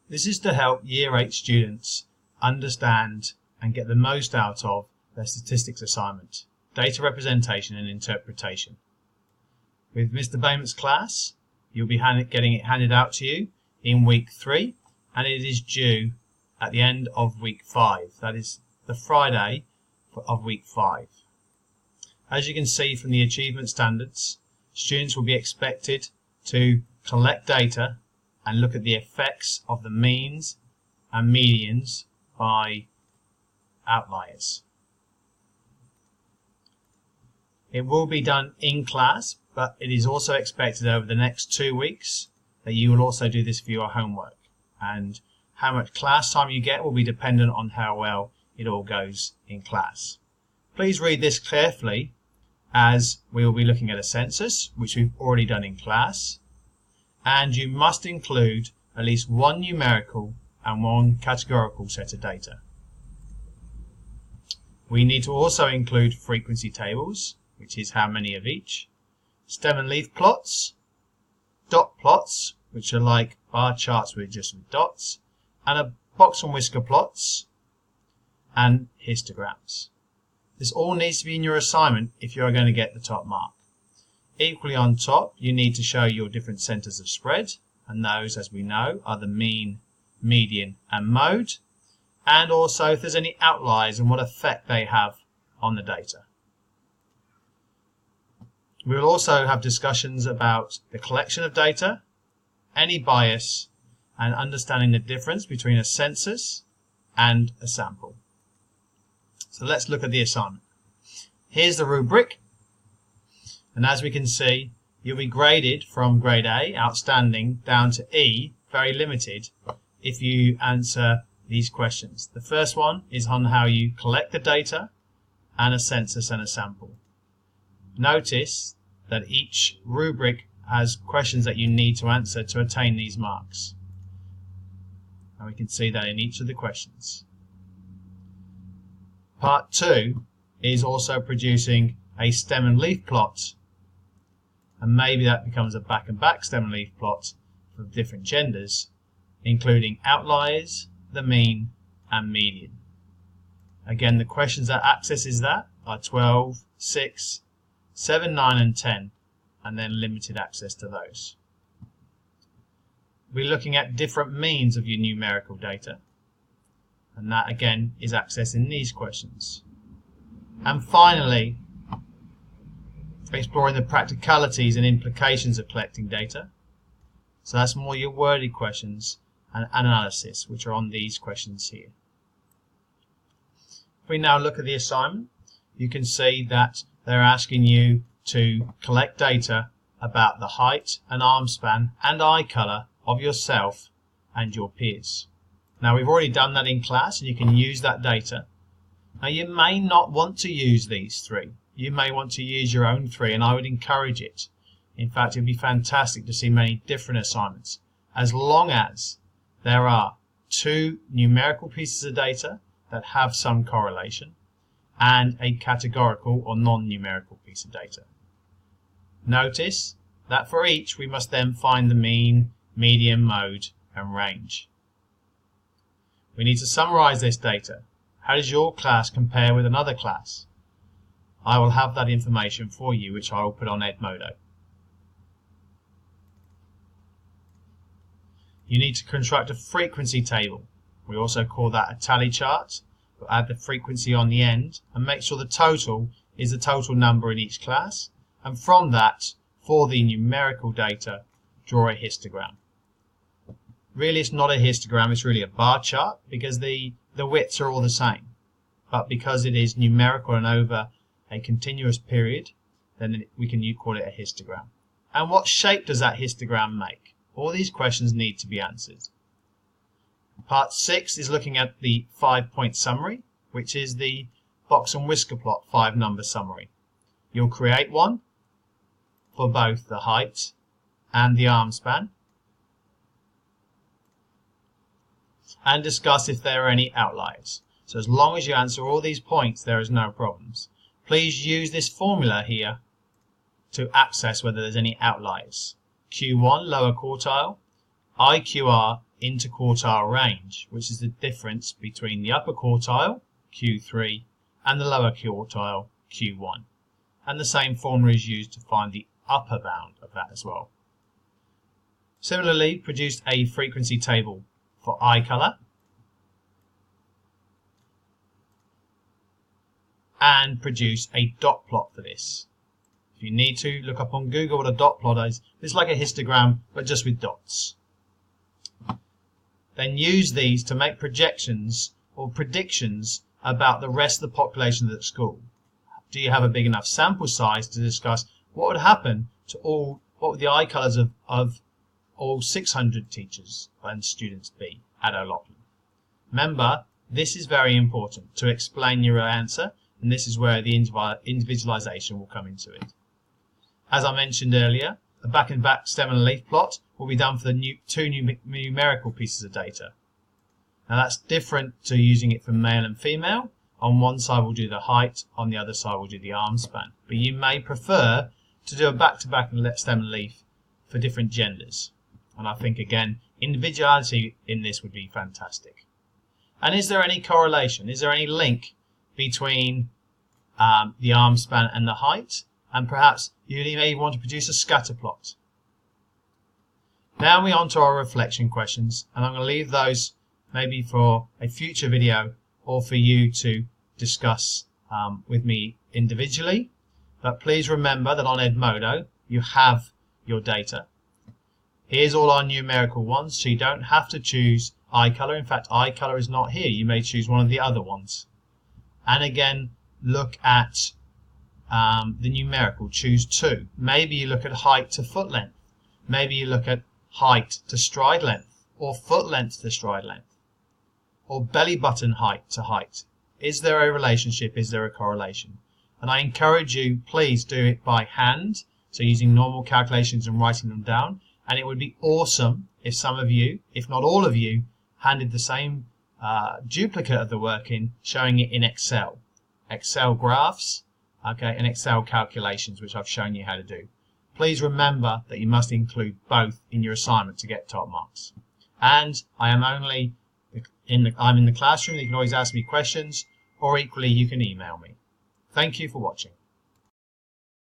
This is to help Year 8 students understand and get the most out of their statistics assignment, data representation and interpretation. With Mr. Bayment's class, you'll be getting it handed out to you in week 3, and it is due at the end of week 5. That is the Friday of week 5. As you can see from the achievement standards, students will be expected to collect data and look at the effects of the means and medians by outliers. It will be done in class, but it is also expected over the next 2 weeks that you will also do this for your homework. And how much class time you get will be dependent on how well it all goes in class. Please read this carefully, as we will be looking at a census, which we've already done in class, and you must include at least one numerical and one categorical set of data. We need to also include frequency tables, which is how many of each, stem and leaf plots, dot plots, which are like bar charts with dots, and a box and whisker plots, and histograms. This all needs to be in your assignment if you are going to get the top mark. Equally on top, you need to show your different centres of spread, and those, as we know, are the mean, median and mode, and also if there's any outliers and what effect they have on the data. We will also have discussions about the collection of data, any bias, and understanding the difference between a census and a sample. So let's look at the assignment. Here's the rubric, and as we can see, you'll be graded from grade A, outstanding, down to E, very limited, if you answer these questions. The first one is on how you collect the data and a census and a sample. Notice that each rubric has questions that you need to answer to attain these marks. And we can see that in each of the questions. Part 2 is also producing a stem and leaf plot, and maybe that becomes a back and back stem and leaf plot for different genders, including outliers, the mean and median. Again, the questions that accesses that are 12, 6, 7, 9 and 10, and then limited access to those. We're looking at different means of your numerical data, and that again is accessed in these questions. And finally, exploring the practicalities and implications of collecting data. So that's more your worded questions and analysis, which are on these questions here. If we now look at the assignment, you can see that they're asking you to collect data about the height and arm span and eye colour of yourself and your peers. Now, we've already done that in class, and you can use that data. Now, you may not want to use these 3. You may want to use your own 3, and I would encourage it. In fact, it would be fantastic to see many different assignments, as long as there are 2 numerical pieces of data that have some correlation and a categorical or non-numerical piece of data. Notice that for each we must then find the mean, median, mode and range. We need to summarize this data. How does your class compare with another class? I will have that information for you, which I will put on Edmodo. You need to construct a frequency table. We also call that a tally chart. We'll add the frequency on the end and make sure the total is the total number in each class. And from that, for the numerical data, draw a histogram. Really, it's not a histogram, it's really a bar chart, because the widths are all the same. But because it is numerical and over a continuous period, then we can call it a histogram. And what shape does that histogram make? All these questions need to be answered. Part 6 is looking at the 5-point summary, which is the box and whisker plot 5-number summary. You'll create one for both the height and the arm span, and discuss if there are any outliers. So as long as you answer all these points, there is no problems. Please use this formula here to access whether there's any outliers. Q1, lower quartile, IQR, interquartile range, which is the difference between the upper quartile, Q3, and the lower quartile, Q1. And the same formula is used to find the upper bound of that as well. Similarly, produced a frequency table for eye colour and produce a dot plot for this. If you need to, look up on Google what a dot plot is. It's like a histogram, but just with dots. Then use these to make projections or predictions about the rest of the population of the school. Do you have a big enough sample size to discuss what would happen to what would the eye colours of all 600 teachers and students be at O'Loughlin? Remember, this is very important to explain your answer, and this is where the individualization will come into it. As I mentioned earlier, a back-and-back stem and leaf plot will be done for the two numerical pieces of data. Now that's different to using it for male and female. On one side we'll do the height, on the other side we'll do the arm span. But you may prefer to do a back-to-back stem and leaf for different genders. And I think, again, individuality in this would be fantastic. And is there any correlation? Is there any link between the arm span and the height? And perhaps you may want to produce a scatter plot. Now we're on to our reflection questions, and I'm going to leave those maybe for a future video or for you to discuss with me individually. But please remember that on Edmodo you have your data. Here's all our numerical ones, so you don't have to choose eye colour. In fact, eye colour is not here. You may choose one of the other ones. And again, look at the numerical. Choose 2. Maybe you look at height to foot length. Maybe you look at height to stride length, or foot length to stride length, or belly button height to height. Is there a relationship? Is there a correlation? And I encourage you, please do it by hand, so using normal calculations and writing them down. And it would be awesome if some of you, if not all of you, handed the same duplicate of the work in, showing it in Excel. Excel graphs, okay, and Excel calculations, which I've shown you how to do. Please remember that you must include both in your assignment to get top marks. And I'm in the classroom. You can always ask me questions, or equally you can email me. Thank you for watching.